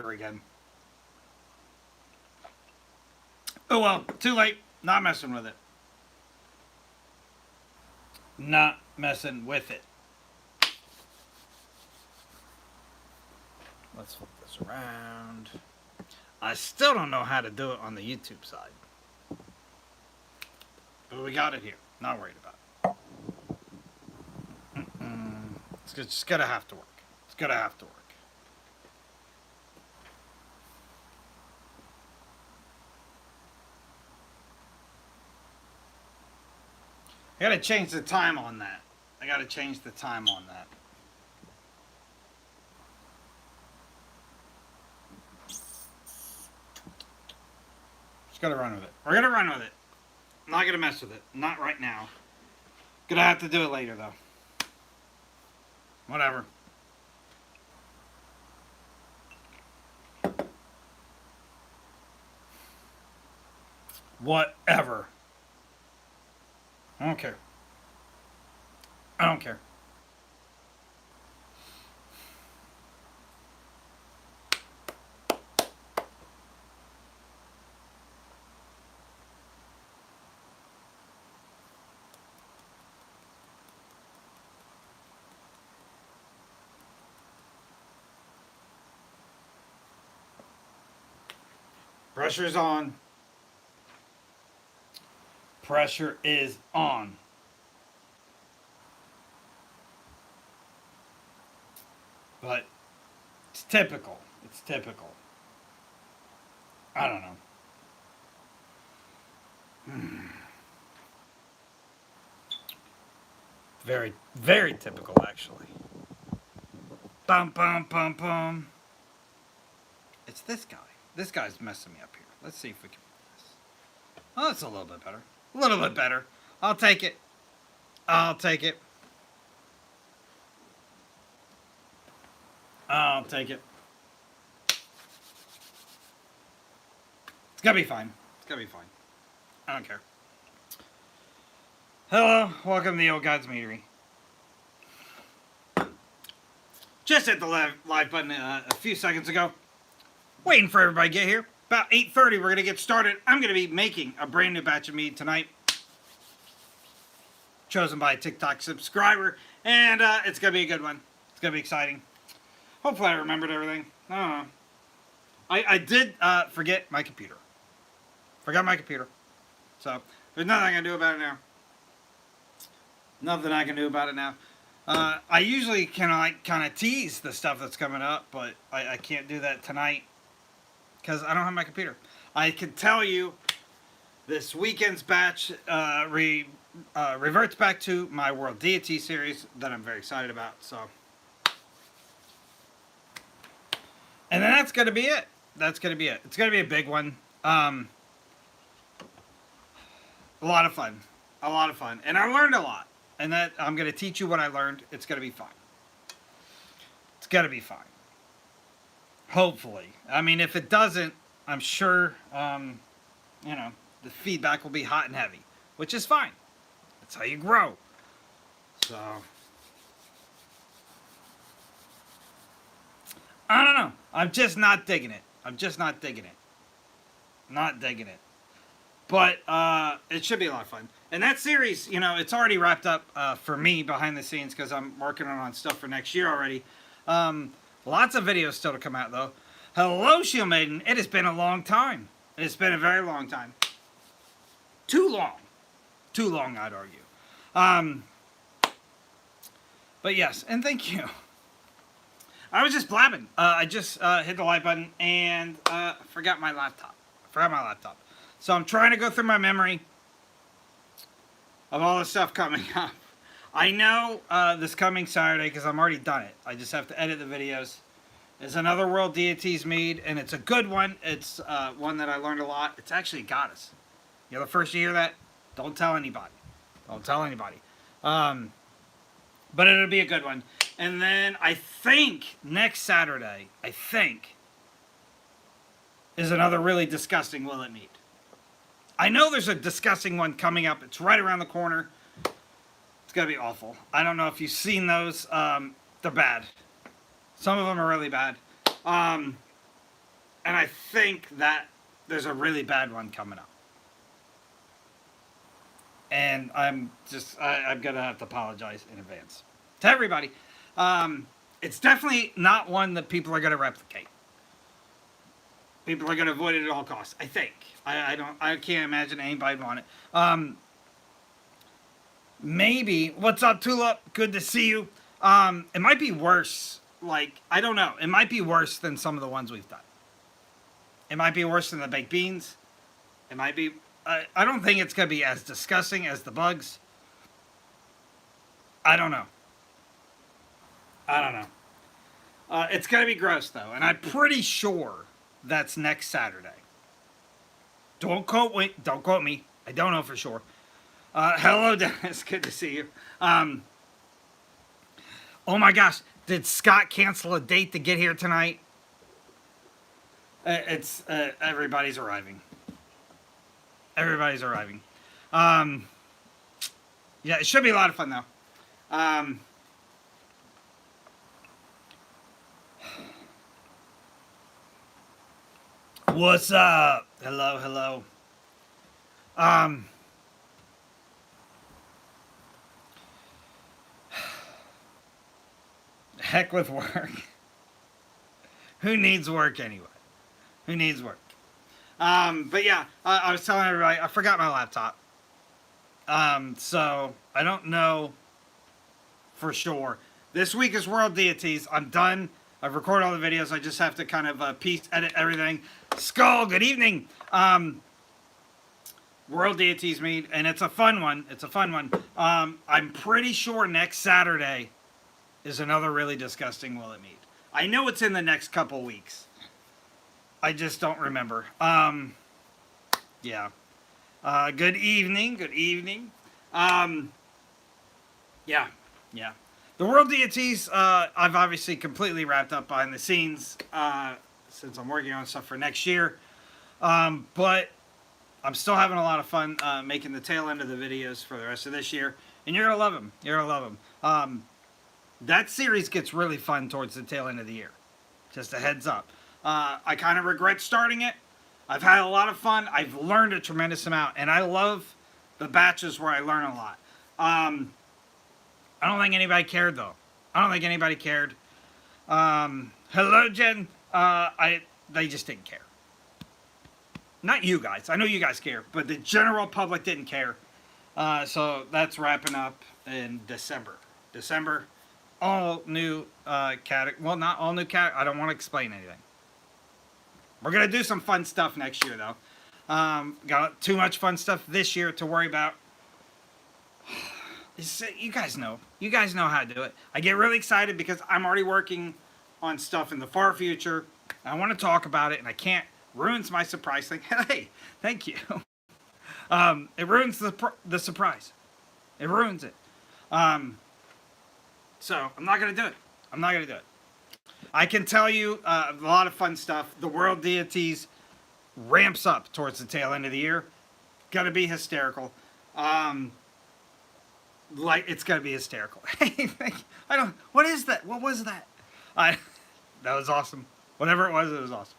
meter again. Oh well, too late. Not messing with it. Not messing with it. Let's flip this around. I still don't know how to do it on the YouTube side. But we got it here. Not worried about it. It's just gonna have to work. It's gonna have to work. I gotta change the time on that. I gotta change the time on that. Just gotta run with it. We're gonna run with it. I'm not gonna mess with it. Not right now. Gonna have to do it later though. Whatever. Whatever. I don't care. I don't care. Pressure's on. Pressure is on. But it's typical. It's typical. I don't know. Very, very typical, actually. Bum, bum, bum, bum. It's this guy. This guy's messing me up here. Let's see if we can do this. Oh, that's a little bit better. A little bit better. I'll take it. I'll take it. I'll take it. It's gonna be fine. It's gonna be fine. I don't care. Hello, welcome to the Old Gods Meadery. Just hit the live button a few seconds ago. Waiting for everybody to get here. About 8:30, we're gonna get started. I'm gonna be making a brand new batch of mead tonight. Chosen by a TikTok subscriber, and it's gonna be a good one. It's gonna be exciting. Hopefully I remembered everything. I don't know. I did forget my computer. Forgot my computer. So, there's nothing I can do about it now. Nothing I can do about it now. I usually kind of tease the stuff that's coming up, but I can't do that tonight because I don't have my computer. I can tell you this weekend's batch reverts back to my World Deity series that I'm very excited about. So, and then that's going to be it. That's going to be it. It's going to be a big one. A lot of fun. A lot of fun. And I learned a lot. And that I'm going to teach you what I learned. It's going to be fine. It's going to be fine. Hopefully. I mean, if it doesn't, I'm sure, you know, the feedback will be hot and heavy, which is fine. That's how you grow. So, I don't know. I'm just not digging it. I'm just not digging it. Not digging it. But it should be a lot of fun. And that series, you know, it's already wrapped up for me behind the scenes because I'm working on stuff for next year already. Lots of videos still to come out, though. Hello, Shield Maiden. It has been a long time. It's been a very long time. Too long. Too long, I'd argue. But yes, and thank you. I was just blabbing. I just hit the like button and forgot my laptop. So I'm trying to go through my memory of all the stuff coming up. I know this coming Saturday, because I'm already done it. I just have to edit the videos. There's another World Deities Mead, and it's a good one. It's one that I learned a lot. It's actually a goddess. You know, the first you hear that, don't tell anybody. Don't tell anybody. But it'll be a good one. And then I think next Saturday, is another really disgusting Will It Mead. I know there's a disgusting one coming up. It's right around the corner. It's going to be awful. I don't know if you've seen those. They're bad. Some of them are really bad. And I think that there's a really bad one coming up. And I'm going to have to apologize in advance to everybody. It's definitely not one that people are going to replicate. People are going to avoid it at all costs, I think. I can't imagine anybody want it. Maybe. What's up, Tulip? Good to see you. It might be worse. Like, I don't know. It might be worse than some of the ones we've done. It might be worse than the baked beans. It might be. I don't think it's going to be as disgusting as the bugs. I don't know. I don't know. It's going to be gross, though. And I'm pretty sure that's next Saturday. Don't quote me. I don't know for sure. Hello, Dennis. Good to see you. Oh my gosh. Did Scott cancel a date to get here tonight? It's everybody's arriving. Everybody's arriving. Yeah, it should be a lot of fun though. What's up? Hello, hello. Heck with work. Who needs work anyway? Who needs work? But yeah, I was telling everybody, I forgot my laptop. So I don't know for sure. This week is World Deities. I'm done. I've recorded all the videos. I just have to kind of edit everything. Skull, good evening. World Deities Mead, and it's a fun one. It's a fun one. I'm pretty sure next Saturday is another really disgusting Will It Mead. I know it's in the next couple weeks. I just don't remember. Yeah. Good evening. Good evening. Yeah. Yeah. The World Deities, I've obviously completely wrapped up behind the scenes since I'm working on stuff for next year. But I'm still having a lot of fun making the tail end of the videos for the rest of this year. And you're going to love them. You're going to love them. That series gets really fun towards the tail end of the year. Just a heads up. I kind of regret starting it. I've had a lot of fun. I've learned a tremendous amount. And I love the batches where I learn a lot. I don't think anybody cared, though. I don't think anybody cared. Hello, Jen. They just didn't care. Not you guys. I know you guys care. But the general public didn't care. So that's wrapping up in December. December. All new category. Well, not all new category. I don't want to explain anything. We're going to do some fun stuff next year, though. Got too much fun stuff this year to worry about. You guys know. You guys know how to do it. I get really excited because I'm already working on stuff in the far future. I want to talk about it, and I can't. Ruins my surprise thing. Hey, thank you. It ruins the surprise. It ruins it. So I'm not going to do it. I'm not going to do it. I can tell you a lot of fun stuff. The World Deities ramps up towards the tail end of the year. Gonna be hysterical. Like it's gonna be hysterical. I don't. What is that? What was that? That was awesome. Whatever it was awesome.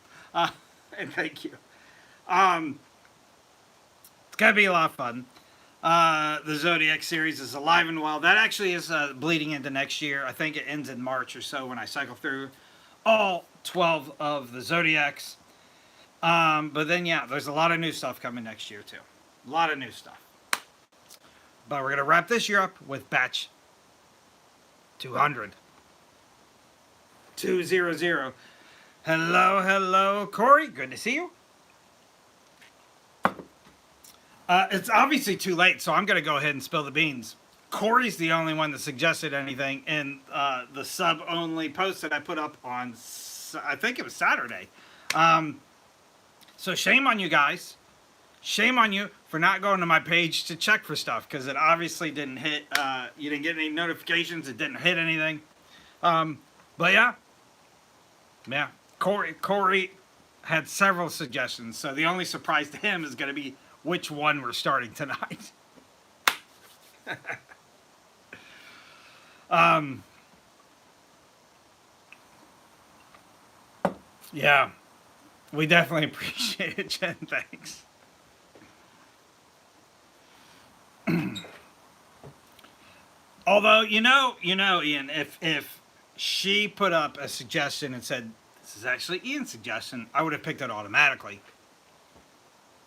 And thank you. It's gonna be a lot of fun. The Zodiac series is alive and well. That actually is bleeding into next year. I think it ends in March or so when I cycle through all 12 of the Zodiacs. But then, yeah, there's a lot of new stuff coming next year, too. A lot of new stuff. But we're going to wrap this year up with batch 200. 200. Hello, hello, Corey. Good to see you. It's obviously too late, so I'm going to go ahead and spill the beans. Corey's the only one that suggested anything in the sub-only post that I put up on, I think it was Saturday. So shame on you guys. Shame on you for not going to my page to check for stuff, because it obviously didn't hit, you didn't get any notifications, it didn't hit anything. But yeah. Yeah. Corey had several suggestions, so the only surprise to him is going to be which one we're starting tonight. Yeah. We definitely appreciate it, Jen. Thanks. Although, Ian, if she put up a suggestion and said, this is actually Ian's suggestion, I would have picked it automatically.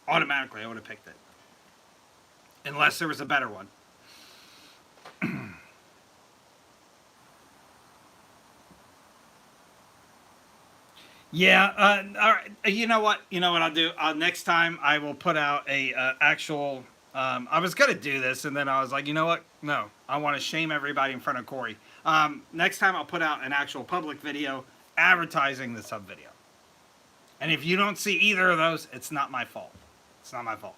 Automatically, I would have picked it. Unless there was a better one. Yeah, all right. You know what? You know what I'll do? Next time I will put out a actual. I was gonna do this, and then I was like, you know what? No, I want to shame everybody in front of Corey. Next time I'll put out an actual public video advertising the sub video. And if you don't see either of those, it's not my fault. It's not my fault.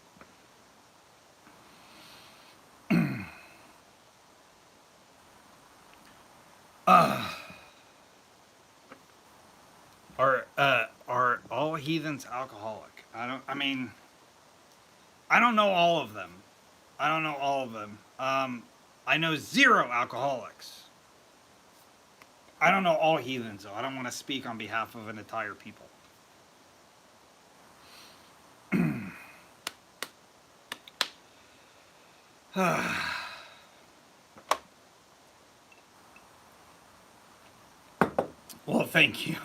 Are all heathens alcoholic? I mean, I don't know all of them. I don't know all of them. I know 0 alcoholics. I don't know all heathens, though. I don't want to speak on behalf of an entire people. Well, thank you.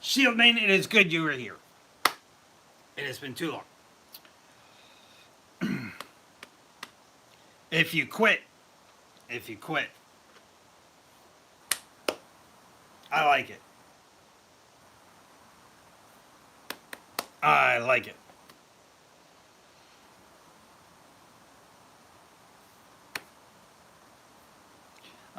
Shieldman, it is good you were here. It has been too long. If you quit, I like it. I like it.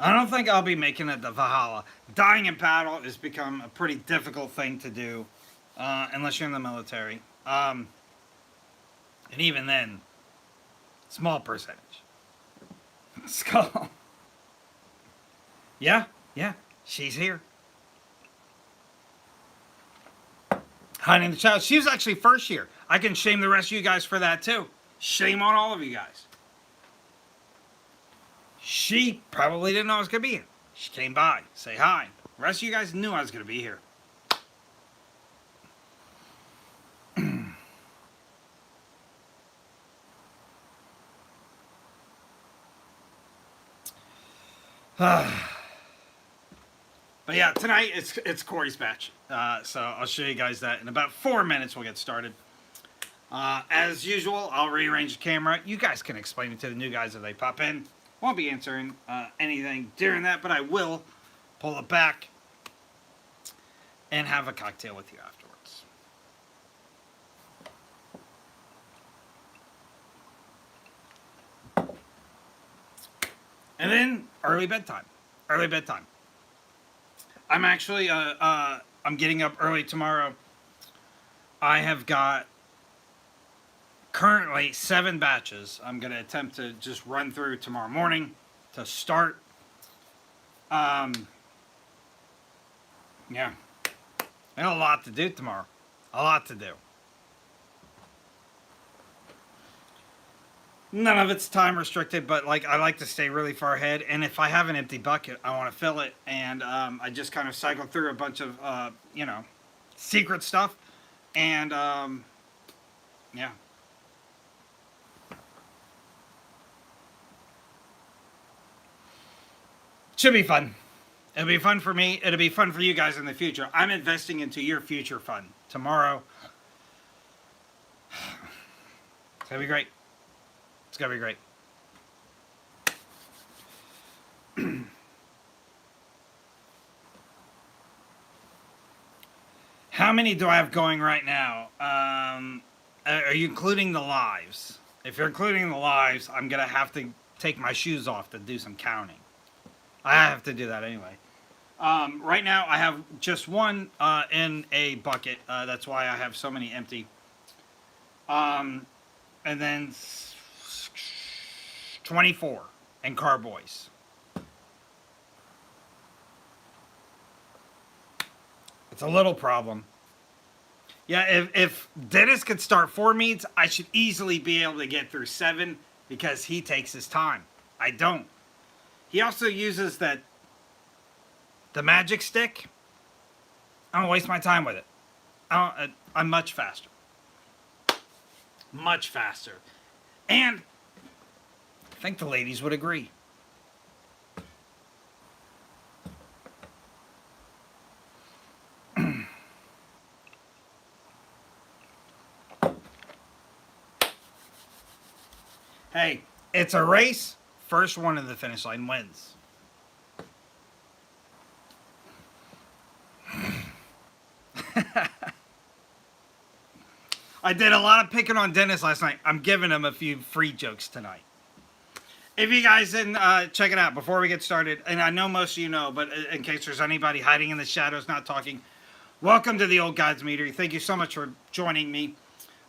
I don't think I'll be making it to Valhalla. Dying in battle has become a pretty difficult thing to do, unless you're in the military. And even then, small percentage. Skull. Yeah, she's here. Hiding the child. She was actually first year. I can shame the rest of you guys for that too. Shame on all of you guys. She probably didn't know I was going to be here. She came by, say hi. The rest of you guys knew I was going to be here. But yeah, tonight it's Corey's batch. So I'll show you guys that in about 4 minutes. We'll get started. As usual, I'll rearrange the camera. You guys can explain it to the new guys as they pop in. Won't be answering anything during that, but I will pull it back and have a cocktail with you afterwards. And then early bedtime. Early bedtime. I'm actually I'm getting up early tomorrow. I have got currently 7 batches. I'm going to attempt to just run through tomorrow morning to start. Yeah. I got a lot to do tomorrow. A lot to do. None of it's time restricted, but like I like to stay really far ahead. And if I have an empty bucket, I want to fill it. And I just kind of cycle through a bunch of, secret stuff. And, yeah. Should be fun. It'll be fun for me. It'll be fun for you guys in the future. I'm investing into your future fun tomorrow. It's going to be great. It's going to be great. How many do I have going right now? Are you including the lives? If you're including the lives, I'm going to have to take my shoes off to do some counting. I have to do that anyway. Right now, I have just one in a bucket. That's why I have so many empty. And then 24 in carboys. It's a little problem. Yeah, if Dennis could start 4 meads, I should easily be able to get through 7 because he takes his time. I don't. He also uses the magic stick. I don't waste my time with it. I'm much faster. Much faster. And I think the ladies would agree. Hey, it's a race. First one to the finish line wins. I did a lot of picking on Dennis last night. I'm giving him a few free jokes tonight. If you guys didn't check it out before we get started, and I know most of you know, but in case there's anybody hiding in the shadows not talking, welcome to the Old Gods Meadery. Thank you so much for joining me.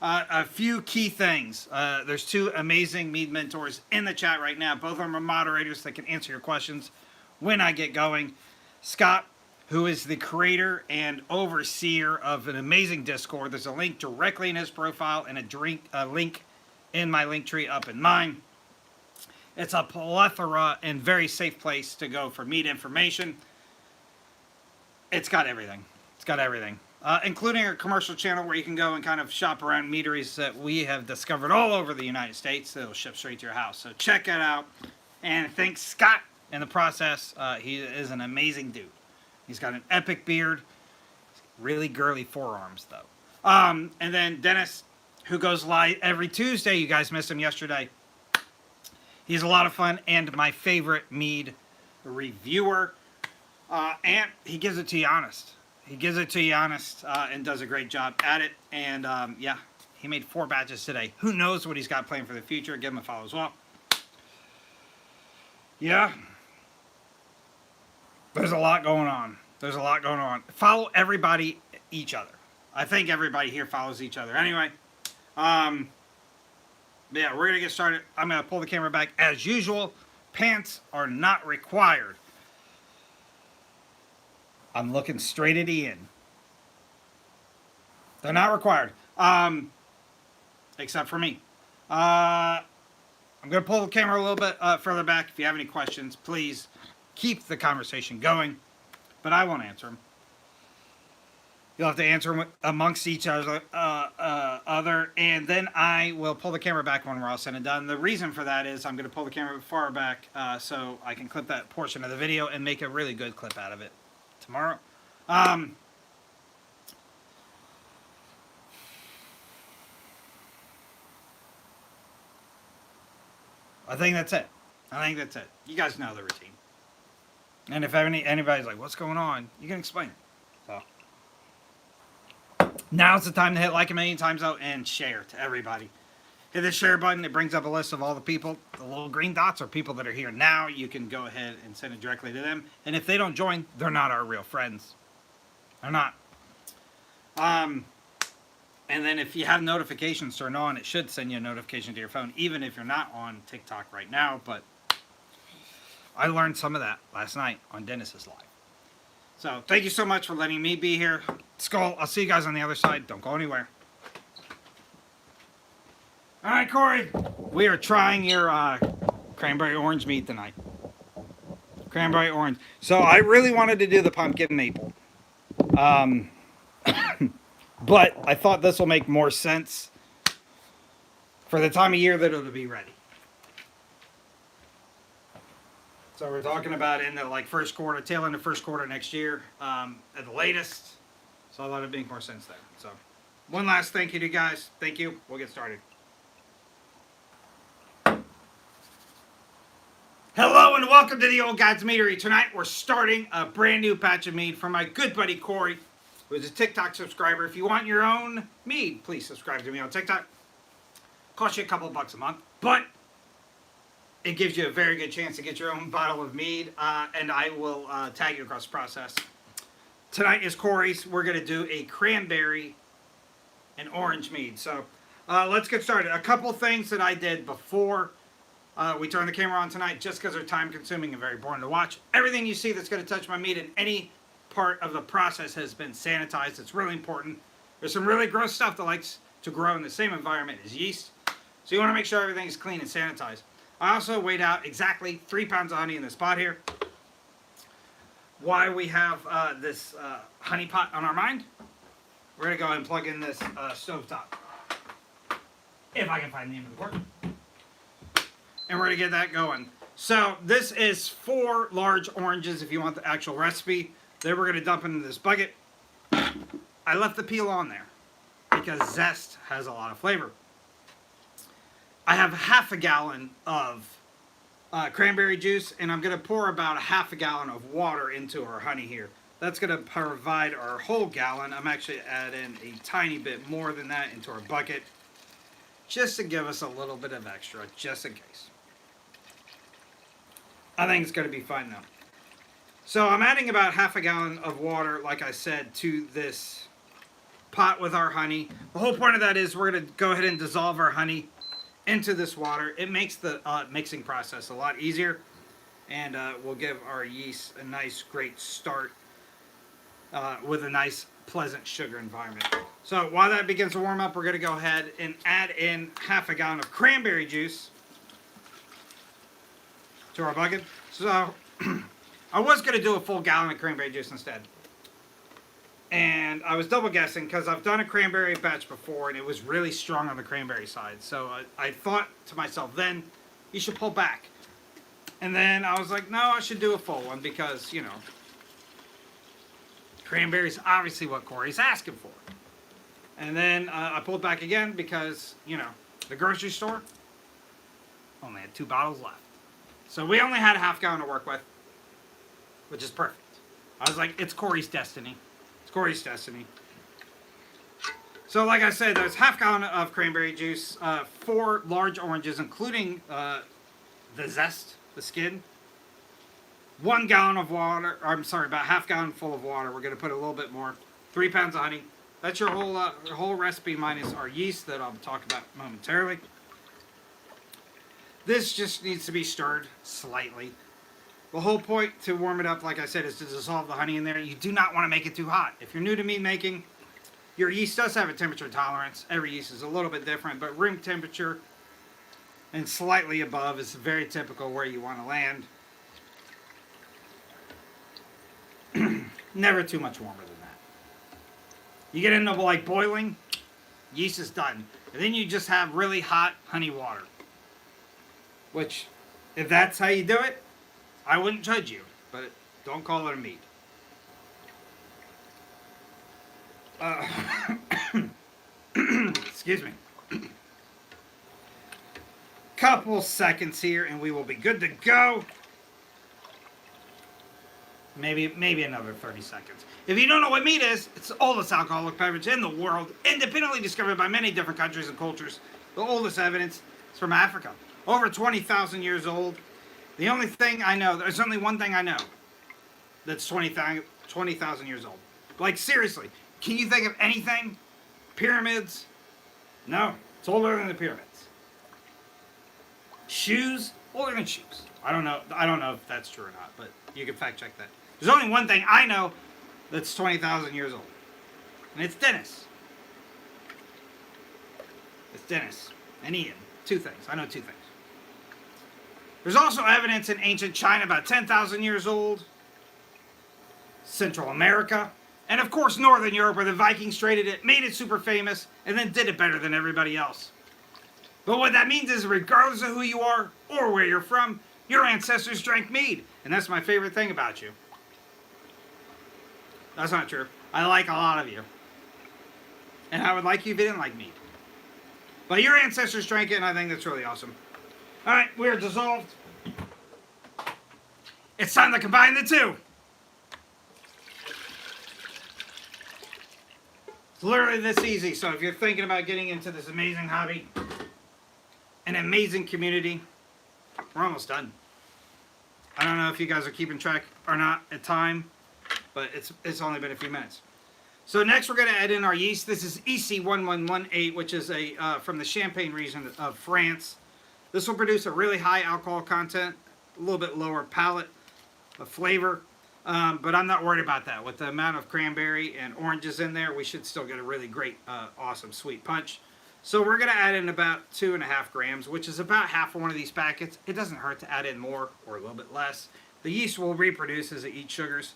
A few key things. There's two amazing Mead mentors in the chat right now. Both of them are moderators that can answer your questions when I get going. Scott, who is the creator and overseer of an amazing Discord. There's a link directly in his profile and a link in my link tree up in mine. It's a plethora and very safe place to go for Mead information. It's got everything. It's got everything. Including our commercial channel where you can go and kind of shop around meaderies that we have discovered all over the United States that'll ship straight to your house. So check it out. And thanks Scott in the process. He is an amazing dude. He's got an epic beard. Really girly forearms though. And then Dennis, who goes live every Tuesday. You guys missed him yesterday. He's a lot of fun and my favorite Mead reviewer. And he gives it to you honest. He gives it to you honest and does a great job at it. And yeah, he made 4 batches today. Who knows what he's got planned for the future? Give him a follow as well. Yeah. There's a lot going on. There's a lot going on. Follow everybody, each other. I think everybody here follows each other. Anyway, yeah, we're going to get started. I'm going to pull the camera back as usual. Pants are not required. I'm looking straight at Ian. They're not required. Except for me. I'm going to pull the camera a little bit further back. If you have any questions, please keep the conversation going. But I won't answer them. You'll have to answer them amongst each other. And then I will pull the camera back when we're all said and done. The reason for that is I'm going to pull the camera far back so I can clip that portion of the video and make a really good clip out of it tomorrow. I think that's it. I think that's it. You guys know the routine. And if anybody's like, what's going on? You can explain it. So now's the time to hit like a million times out and share to everybody. Hit the share button. It brings up a list of all the people. The little green dots are people that are here now. You can go ahead and send it directly to them. And if they don't join, they're not our real friends. They're not. And then if you have notifications turned on, it should send you a notification to your phone, even if you're not on TikTok right now. But I learned some of that last night on Dennis's live. So thank you so much for letting me be here. Skull, I'll see you guys on the other side. Don't go anywhere. All right, Corey. We are trying your cranberry orange mead tonight. Cranberry orange. So I really wanted to do the pumpkin maple. But I thought this will make more sense for the time of year that it'll be ready. So we're talking about in the first quarter, tail end of first quarter next year at the latest. So I thought it'd make more sense there. So one last thank you to you guys. Thank you. We'll get started. Hello and welcome to the Old Gods Meadery. Tonight we're starting a brand new batch of mead from my good buddy Corey, who is a TikTok subscriber. If you want your own mead, please subscribe to me on TikTok. Costs you a couple bucks a month, but it gives you a very good chance to get your own bottle of mead, and I will tag you across the process. Tonight is Corey's. We're going to do a cranberry and orange mead. So let's get started. A couple things that I did before we turn the camera on tonight, just because they're time consuming and very boring to watch. Everything you see that's going to touch my meat in any part of the process has been sanitized. It's really important. There's some really gross stuff that likes to grow in the same environment as yeast. So you want to make sure everything is clean and sanitized. I also weighed out exactly 3 pounds of honey in this pot here. Why we have this honey pot on our mind? we're going to go ahead and plug in this stovetop. If I can find the name of the word. And we're going to get that going. So this is 4 large oranges if you want the actual recipe. Then we're going to dump into this bucket. I left the peel on there because zest has a lot of flavor. I have half a gallon of cranberry juice, and I'm going to pour about a half a gallon of water into our honey here. That's going to provide our whole gallon. I'm actually adding a tiny bit more than that into our bucket, just to give us a little bit of extra, just in case. I think it's going to be fine though. So I'm adding about half a gallon of water, like I said, to this pot with our honey. The whole point of that is we're going to go ahead and dissolve our honey into this water. It makes the mixing process a lot easier, and will give our yeast a nice, great start with a nice, pleasant sugar environment. So while that begins to warm up, we're going to go ahead and add in half a gallon of cranberry juice to our bucket. So I was going to do a full gallon of cranberry juice instead. And I was double guessing because I've done a cranberry batch before and it was really strong on the cranberry side. So I thought to myself then, you should pull back. And then I was like, no, I should do a full one because, you know, cranberry's obviously what Corey's asking for. And then I pulled back again because, you know, the grocery store only had 2 bottles left. So we only had a half gallon to work with, which is perfect. I was like, it's Corey's destiny. It's Corey's destiny. So like I said, there's half gallon of cranberry juice, 4 large oranges, including the zest, the skin. 1 gallon of water, or I'm sorry, about half gallon full of water. We're going to put a little bit more. 3 pounds of honey. That's your whole recipe minus our yeast that I'll talk about momentarily. This just needs to be stirred slightly. The whole point to warm it up, like I said, is to dissolve the honey in there. You do not want to make it too hot. If you're new to mead making, your yeast does have a temperature tolerance. Every yeast is a little bit different, but room temperature and slightly above is very typical where you want to land. Never too much warmer than that. You get into like boiling, yeast is done. And then you just have really hot honey water. Which, if that's how you do it, I wouldn't judge you, but don't call it a mead. Excuse me. Couple seconds here and we will be good to go. Maybe another 30 seconds. If you don't know what mead is, it's the oldest alcoholic beverage in the world, independently discovered by many different countries and cultures. The oldest evidence is from Africa. Over 20,000 years old. The only thing I know, there's only one thing I know that's 20,000 years old. Like, seriously, can you think of anything? Pyramids? No, it's older than the pyramids. Shoes? Older than shoes. I don't know if that's true or not, but you can fact check that. There's only one thing I know that's 20,000 years old. And it's Dennis. It's Dennis and Ian. 2 things. I know 2 things. There's also evidence in ancient China about 10,000 years old. Central America. And of course Northern Europe where the Vikings traded it, made it super famous, and then did it better than everybody else. But what that means is regardless of who you are or where you're from, your ancestors drank mead. And that's my favorite thing about you. That's not true. I like a lot of you. And I would like you if you didn't like mead. But your ancestors drank it, and I think that's really awesome. Alright, we are dissolved. It's time to combine the 2. It's literally this easy, so if you're thinking about getting into this amazing hobby, an amazing community, we're almost done. I don't know if you guys are keeping track or not at time, but it's only been a few minutes. So next we're going to add in our yeast. This is EC1118, which is from the Champagne region of France. This will produce a really high alcohol content, a little bit lower palate of flavor, but I'm not worried about that. With the amount of cranberry and oranges in there, we should still get a really great, awesome sweet punch. So we're going to add in about 2.5 grams, which is about half of one of these packets. It doesn't hurt to add in more or a little bit less. The yeast will reproduce as it eats sugars.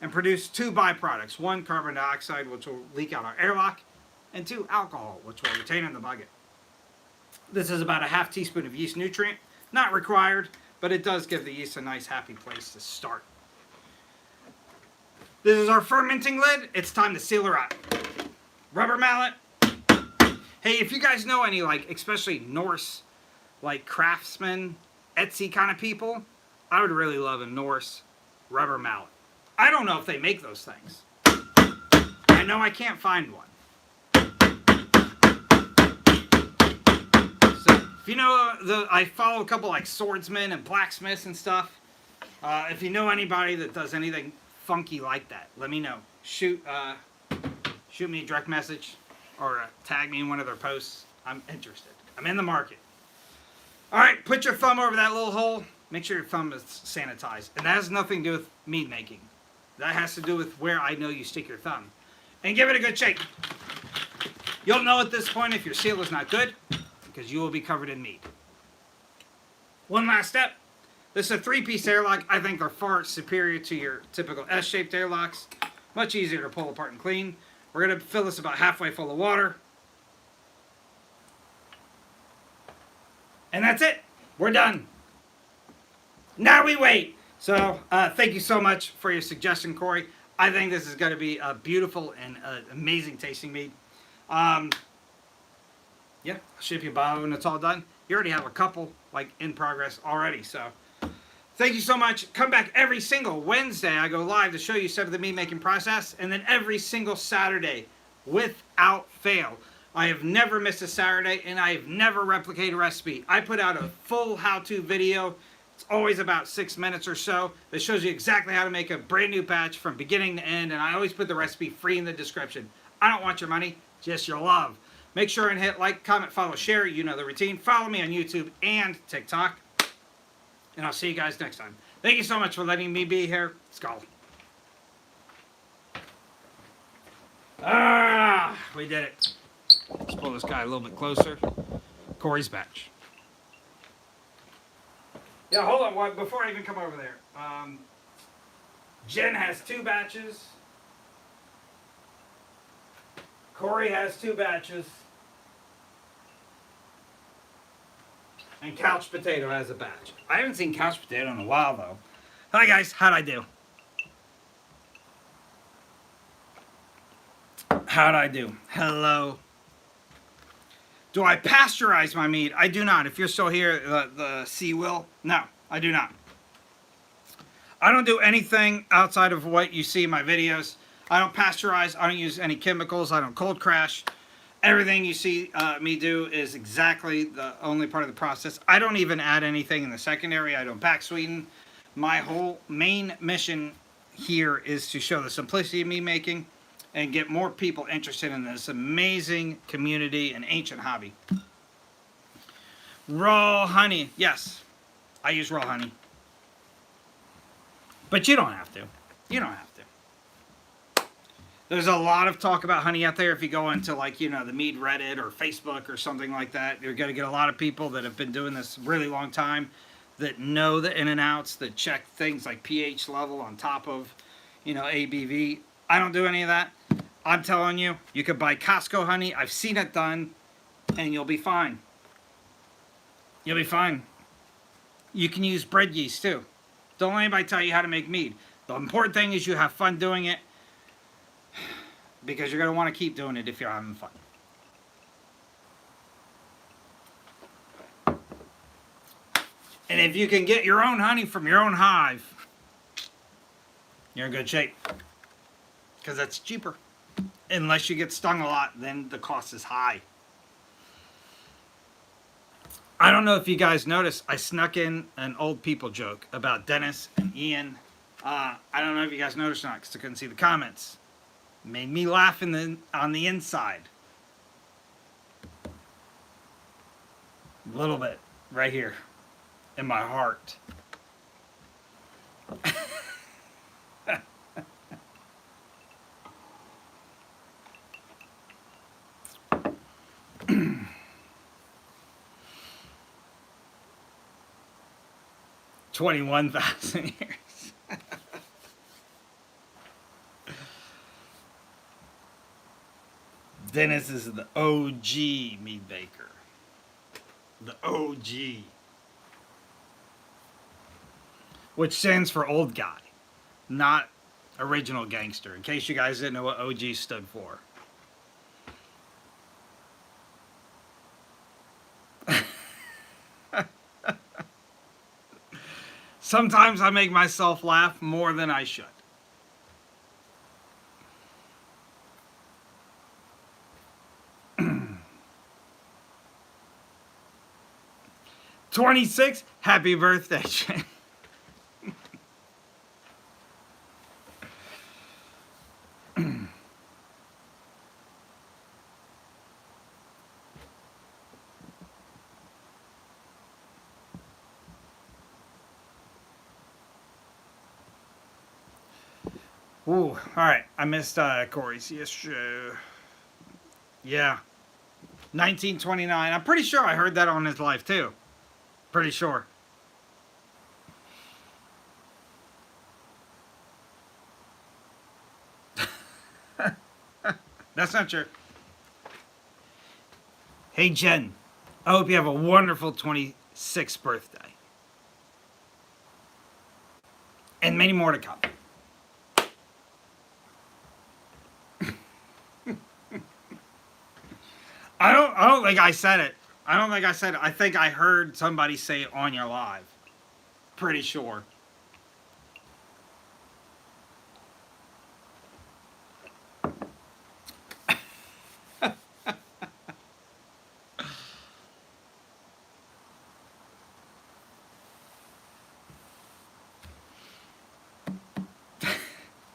and produce two byproducts. One, carbon dioxide, which will leak out our airlock, and two, alcohol, which will retain in the bucket. This is about a half teaspoon of yeast nutrient. Not required, but it does give the yeast a nice happy place to start. This is our fermenting lid. It's time to seal her up. Rubber mallet. Hey, if you guys know any, like, especially Norse, like, craftsmen, Etsy kind of people, I would really love a Norse rubber mallet. I don't know if they make those things. I know I can't find one. So, if you know, I follow a couple, like, swordsmen and blacksmiths and stuff. If you know anybody that does anything funky like that, let me know. Shoot me a direct message or tag me in one of their posts. I'm interested. I'm in the market. All right, put your thumb over that little hole. Make sure your thumb is sanitized. And that has nothing to do with mead making. That has to do with where I know you stick your thumb. And give it a good shake. You'll know at this point if your seal is not good, because you will be covered in mead. One last step. This is a 3-piece airlock. I think they're far superior to your typical S-shaped airlocks. Much easier to pull apart and clean. We're going to fill this about halfway full of water. And that's it. We're done. Now we wait. So thank you so much for your suggestion, Corey. I think this is going to be a beautiful and amazing tasting mead. Yeah, I'll ship you a bottle when it's all done. You already have a couple like in progress already. So thank you so much. Come back every single Wednesday. I go live to show you some of the mead making process. And then every single Saturday without fail. I have never missed a Saturday, and I have never replicated a recipe. I put out a full how-to video. It's always about 6 minutes or so that shows you exactly how to make a brand new batch from beginning to end, and I always put the recipe free in the description. I don't want your money, just your love. Make sure and hit like, comment, follow, share. You know the routine. Follow me on YouTube and TikTok, and I'll see you guys next time. Thank you so much for letting me be here. Skull. We did it. Let's pull this guy a little bit closer. Corey's batch. Yeah, hold on. Before I even come over there. Jen has 2 batches. Corey has 2 batches. And Couch Potato has a batch. I haven't seen Couch Potato in a while, though. Hi, guys. How'd I do? How'd I do? Hello. Do I pasteurize my mead? I do not. If you're still here, the C will. No, I do not. I don't do anything outside of what you see in my videos. I don't pasteurize. I don't use any chemicals. I don't cold crash. Everything you see me do is exactly the only part of the process. I don't even add anything in the secondary. I don't back sweeten. My whole main mission here is to show the simplicity of mead making and get more people interested in this amazing community and ancient hobby. Raw honey. Yes, I use raw honey. But you don't have to. You don't have to. There's a lot of talk about honey out there. If you go into, like, you know, the Mead Reddit or Facebook or something like that, you're going to get a lot of people that have been doing this a really long time, that know the in and outs, that check things like pH level on top of, you know, ABV. I don't do any of that. I'm telling you, you could buy Costco honey. I've seen it done, and you'll be fine. You'll be fine. You can use bread yeast, too. Don't let anybody tell you how to make mead. The important thing is you have fun doing it, because you're going to want to keep doing it if you're having fun. And if you can get your own honey from your own hive, you're in good shape. Because that's cheaper. Unless you get stung a lot, then the cost is high. I don't know if you guys noticed, I snuck in an old people joke about Dennis and Ian. I don't know if you guys noticed or not, because I couldn't see the comments. It made me laugh on the inside. A little bit, right here, in my heart. $21,000 years. Dennis is the OG mead baker. The OG. Which stands for old guy, not original gangster, in case you guys didn't know what OG stood for. Sometimes I make myself laugh more than I should. "26, happy birthday, Shane." Ooh, all right. I missed Corey's. Yes, yeah. 1929. I'm pretty sure I heard that on his life too. Pretty sure. That's not true. Hey, Jen. I hope you have a wonderful 26th birthday. And many more to come. I don't think I said it. I don't think I said it. I think I heard somebody say it on your live. Pretty sure.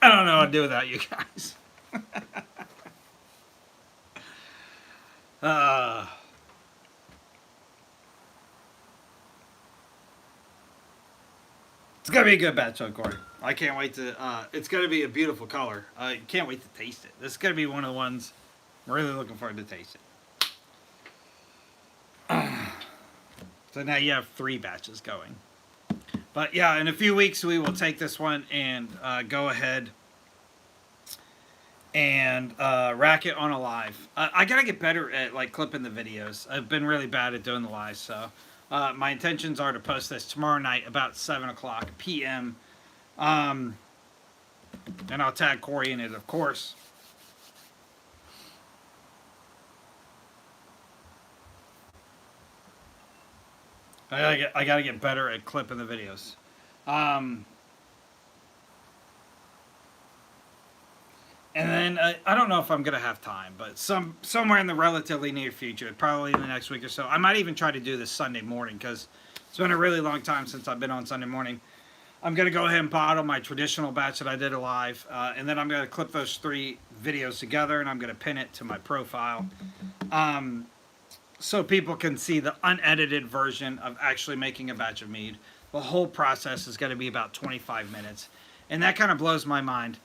I don't know what to do without you guys. uh, it's gonna be a good batch, Corey. I can't wait to. It's gonna be a beautiful color. I can't wait to taste it. This is gonna be one of the ones I'm really looking forward to taste it. So now you have 3 batches going. But yeah, in a few weeks we will take this one and go ahead and rack it on a live. I gotta get better at like clipping the videos. I've been really bad at doing the live, so my intentions are to post this tomorrow night about 7:00 p.m. And I'll tag Corey in it, of course. I gotta get better at clipping the videos. And then I don't know if I'm gonna have time, but somewhere in the relatively near future, probably in the next week or so, I might even try to do this Sunday morning because it's been a really long time since I've been on Sunday morning. I'm gonna go ahead and bottle my traditional batch that I did live, and then I'm gonna clip those 3 videos together, and I'm gonna pin it to my profile, so people can see the unedited version of actually making a batch of mead. The whole process is gonna be about 25 minutes, and that kind of blows my mind.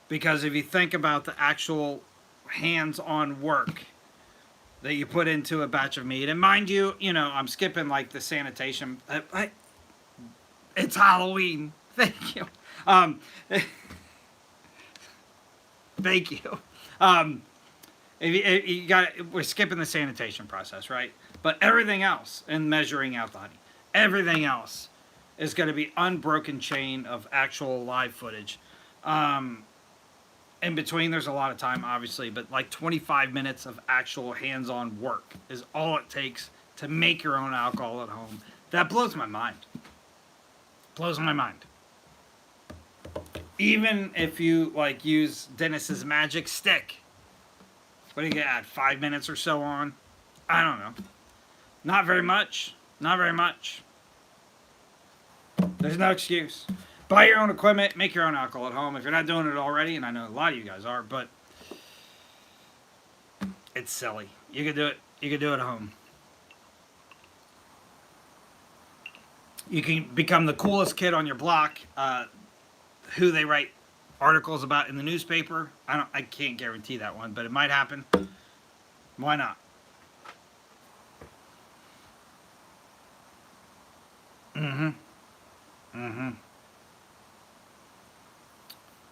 Because if you think about the actual hands-on work that you put into a batch of mead, and mind you, I'm skipping like the sanitation. It's Halloween. Thank you. Thank you. If you we're skipping the sanitation process, right? But everything else, and measuring out the honey, everything else is going to be unbroken chain of actual live footage. In between, there's a lot of time, obviously, but like 25 minutes of actual hands-on work is all it takes to make your own alcohol at home. That blows my mind. Blows my mind. Even if you like use Dennis's magic stick, what do you get at 5 minutes or so on? I don't know. Not very much. Not very much. There's no excuse. Buy your own equipment, make your own alcohol at home if you're not doing it already, and I know a lot of you guys are, but it's silly. You can do it. You can do it at home. You can become the coolest kid on your block, who they write articles about in the newspaper. I can't guarantee that one, but it might happen. Why not?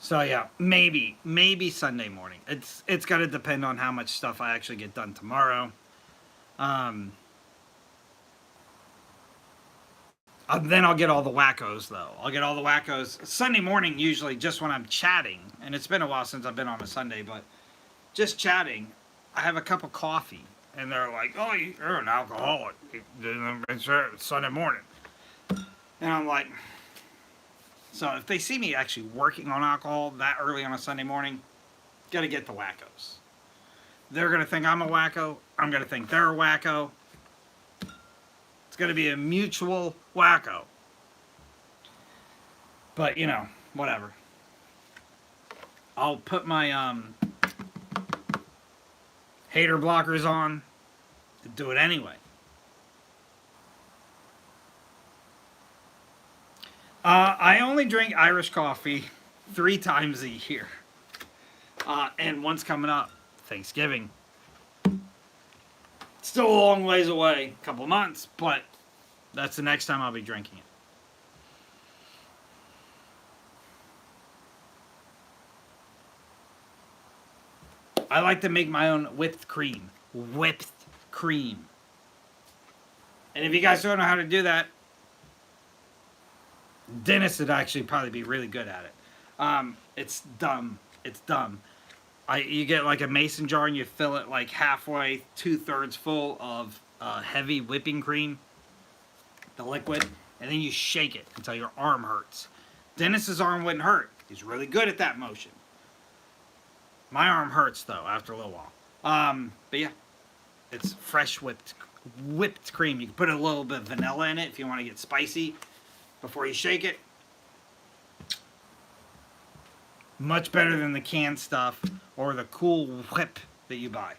So yeah, maybe Sunday morning. It's got to depend on how much stuff I actually get done tomorrow. Um, then I'll get all the wackos though. I'll get all the wackos Sunday morning usually just when I'm chatting, and it's been a while since I've been on a Sunday, but just chatting. I have a cup of coffee, and they're like, "Oh, you're an alcoholic." It's Sunday morning, and I'm like, so if they see me actually working on alcohol that early on a Sunday morning, gotta get the wackos. They're gonna think I'm a wacko. I'm gonna think they're a wacko. It's gonna be a mutual wacko. But you know, whatever. I'll put my hater blockers on to do it anyway. I only drink Irish coffee 3 times a year. And one's coming up, Thanksgiving. Still a long ways away, a couple months, but that's the next time I'll be drinking it. I like to make my own whipped cream. Whipped cream. And if you guys don't know how to do that, Dennis would actually probably be really good at it. It's dumb. It's dumb. You get like a mason jar and you fill it like halfway, 2/3 full of heavy whipping cream, the liquid, and then you shake it until your arm hurts. Dennis's arm wouldn't hurt. He's really good at that motion. My arm hurts though after a little while. But yeah, it's fresh whipped cream. You can put a little bit of vanilla in it if you want to get spicy before you shake it. Much better than the canned stuff or the Cool Whip that you buy.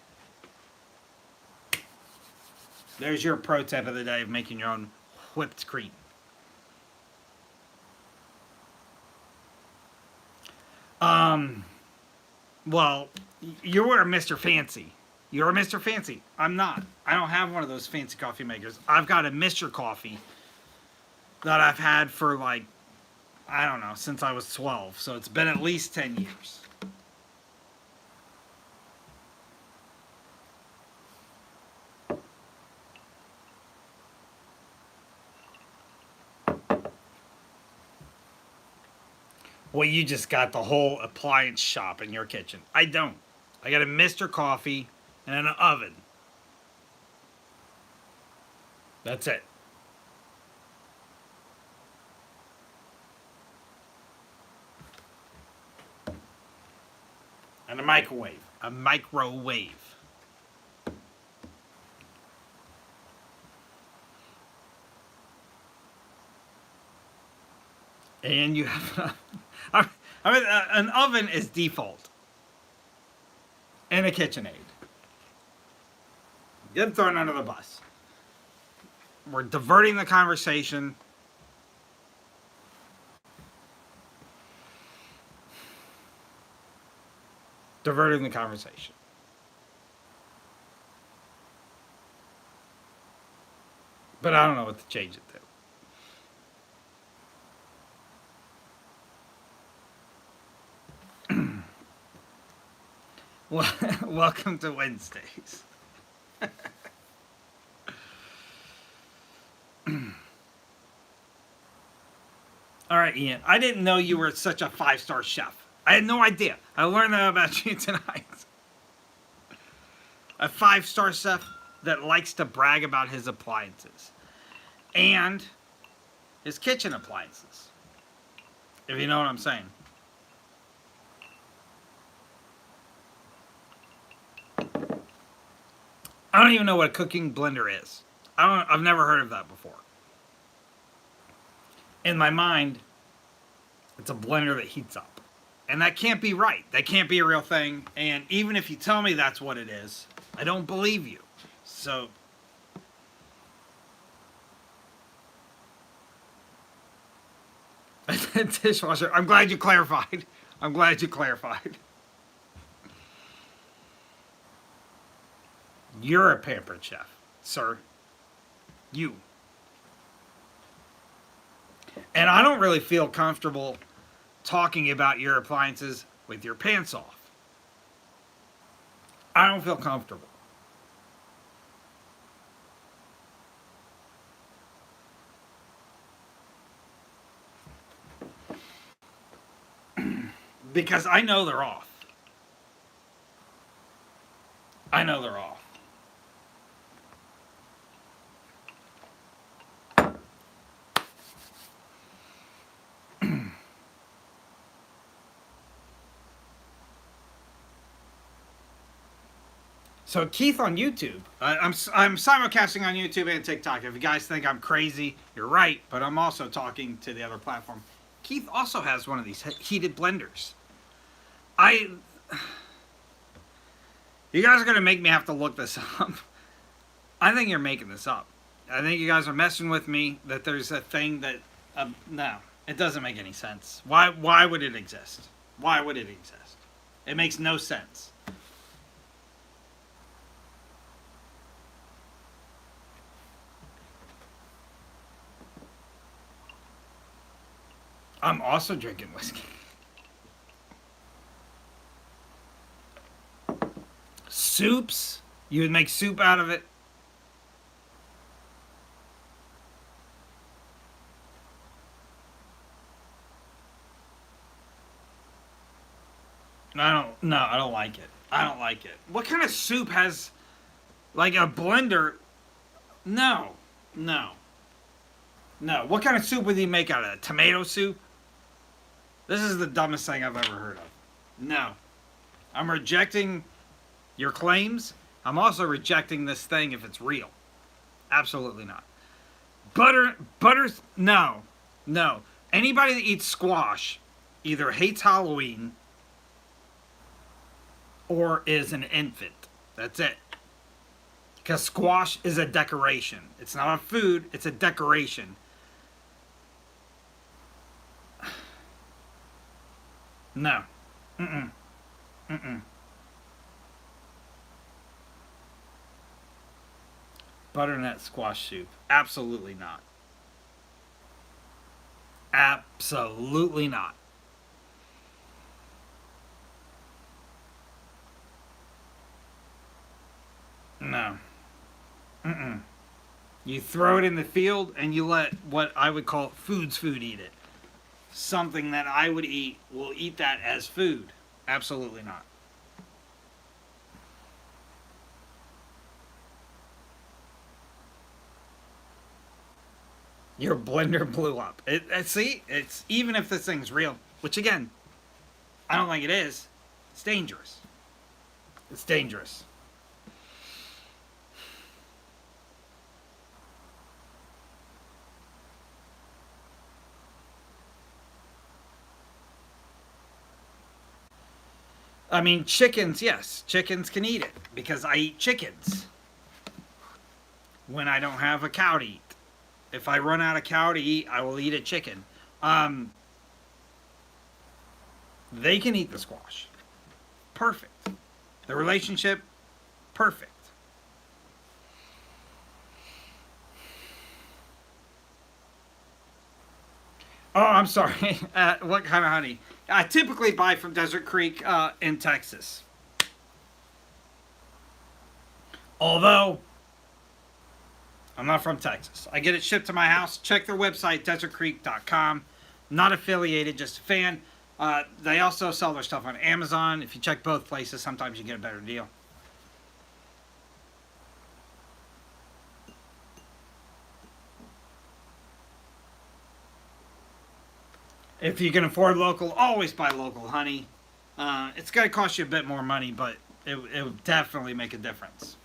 There's your pro tip of the day of making your own whipped cream. Well, you're a Mr. Fancy. You're a Mr. Fancy. I'm not. I don't have one of those fancy coffee makers. I've got a Mr. Coffee that I've had for like, I don't know, since I was 12. So it's been at least 10 years. Well, you just got the whole appliance shop in your kitchen. I don't. I got a Mr. Coffee and an oven. That's it. And a microwave. A microwave. And you have an oven is default. And a KitchenAid. Get thrown under the bus. We're diverting the conversation. Diverting the conversation. But I don't know what to change it to. Well, welcome to Wednesdays. All right, Ian. I didn't know you were such a 5-star chef. I had no idea. I learned that about you tonight. A 5-star chef that likes to brag about his appliances. And his kitchen appliances. If you know what I'm saying. I don't even know what a cooking blender is. I've never heard of that before. In my mind, it's a blender that heats up. And that can't be right. That can't be a real thing. And even if you tell me that's what it is, I don't believe you. So dishwasher. I'm glad you clarified. I'm glad you clarified. You're a pampered chef, sir. And I don't really feel comfortable talking about your appliances with your pants off. I don't feel comfortable. Because I know they're off. I know they're off. So Keith on YouTube, I'm simulcasting on YouTube and TikTok. If you guys think I'm crazy, you're right. But I'm also talking to the other platform. Keith also has one of these heated blenders. You guys are gonna make me have to look this up. I think you're making this up. I think you guys are messing with me. That there's a thing that no, it doesn't make any sense. Why would it exist? Why would it exist? It makes no sense. I'm also drinking whiskey. Soups? You would make soup out of it? I don't like it. I don't like it. What kind of soup has, like, a blender? No. No. No. What kind of soup would he make out of it? Tomato soup? This is the dumbest thing I've ever heard of. No. I'm rejecting your claims. I'm also rejecting this thing if it's real. Absolutely not. Butter's, no. No. Anybody that eats squash either hates Halloween or is an infant. That's it. Because squash is a decoration. It's not a food, it's a decoration. No. Mm-mm. Mm-mm. Butternut squash soup. Absolutely not. Absolutely not. No. Mm-mm. You throw it in the field and you let what I would call food eat it. Something that I would eat will eat that as food. Absolutely not. Your blender blew up. See, it's even if this thing's real, which again, I don't think it is. It's dangerous. It's dangerous. I mean, chickens, yes, chickens can eat it because I eat chickens when I don't have a cow to eat. If I run out of cow to eat, I will eat a chicken. Um, they can eat the squash. Perfect. The relationship, perfect. Oh, I'm sorry. What kind of honey? I typically buy from Desert Creek in Texas. Although, I'm not from Texas. I get it shipped to my house. Check their website, desertcreek.com. Not affiliated, just a fan. They also sell their stuff on Amazon. If you check both places, sometimes you get a better deal. If you can afford local, always buy local honey. It's going to cost you a bit more money, but it would definitely make a difference.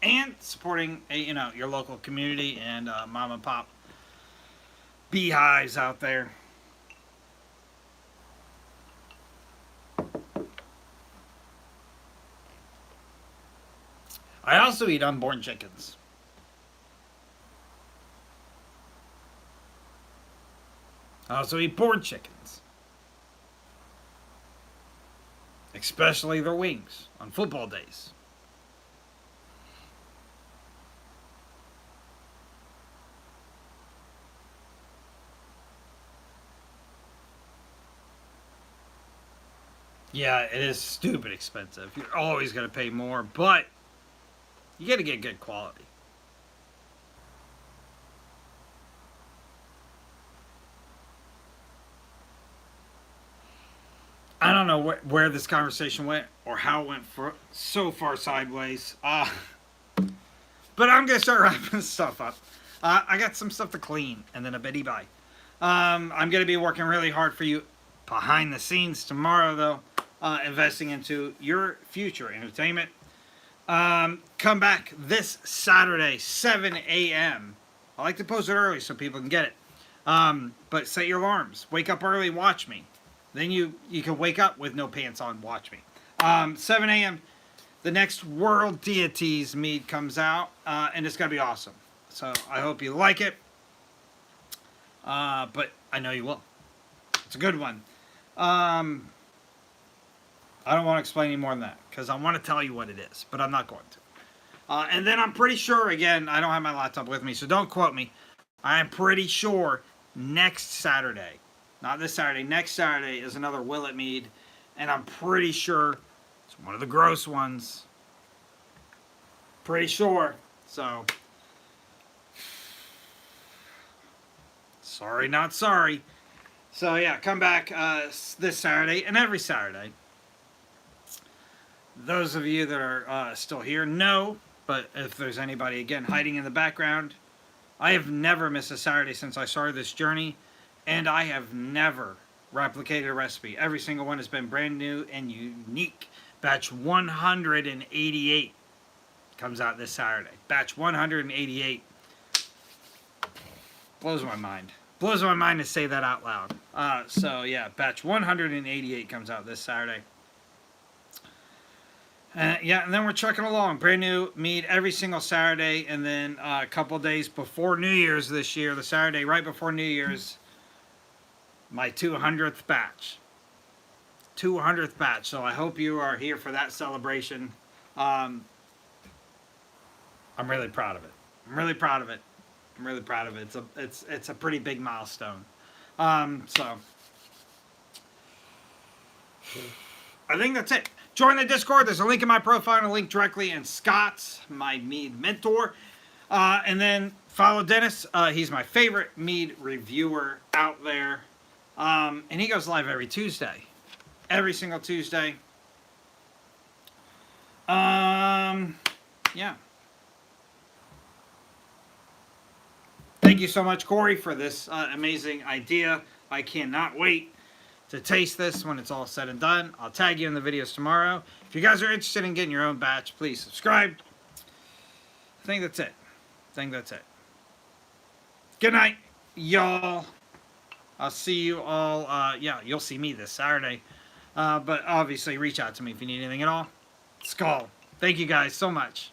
And supporting your local community and mom and pop beehives out there. I also eat unborn chickens. I also eat born chickens. Especially their wings on football days. Yeah, it is stupid expensive. You're always going to pay more, but you got to get good quality. I don't know where this conversation went or how it went for so far sideways. But I'm gonna start wrapping stuff up. I got some stuff to clean and then a bitty bye. I'm gonna be working really hard for you behind the scenes tomorrow, though, investing into your future entertainment. Come back this Saturday, 7 a.m. I like to post it early so people can get it. But set your alarms. Wake up early, watch me. Then you can wake up with no pants on, watch me. 7 a.m. The next World Deities Mead comes out, and it's going to be awesome. So I hope you like it. But I know you will. It's a good one. I don't want to explain any more than that because I want to tell you what it is, but I'm not going to. And then I'm pretty sure, again, I don't have my laptop with me, so don't quote me. I'm pretty sure next Saturday, not this Saturday, next Saturday is another Willet Mead, and I'm pretty sure it's one of the gross ones. Pretty sure. So, sorry, not sorry. So, yeah, come back this Saturday and every Saturday. Those of you that are still here know, but if there's anybody, again, hiding in the background, I have never missed a Saturday since I started this journey, and I have never replicated a recipe. Every single one has been brand new and unique. Batch 188 comes out this Saturday. Batch 188 blows my mind. Blows my mind to say that out loud. So yeah, batch 188 comes out this Saturday. Yeah, and then we're trucking along. Brand new mead every single Saturday, and then a couple days before New Year's this year, the Saturday right before New Year's, my 200th batch. 200th batch. So I hope you are here for that celebration. I'm really proud of it. I'm really proud of it. I'm really proud of it. It's a pretty big milestone. So I think that's it. Join the Discord. There's a link in my profile and a link directly in Scott's, my mead mentor. And then follow Dennis. He's my favorite mead reviewer out there. And he goes live every Tuesday. Every single Tuesday. Yeah. Thank you so much, Corey, for this amazing idea. I cannot wait to taste this when it's all said and done. I'll tag you in the videos tomorrow. If you guys are interested in getting your own batch, please subscribe. I think that's it. Good night, y'all. I'll see you all. Yeah, you'll see me this Saturday. But obviously, reach out to me if you need anything at all. Skull. Thank you guys so much.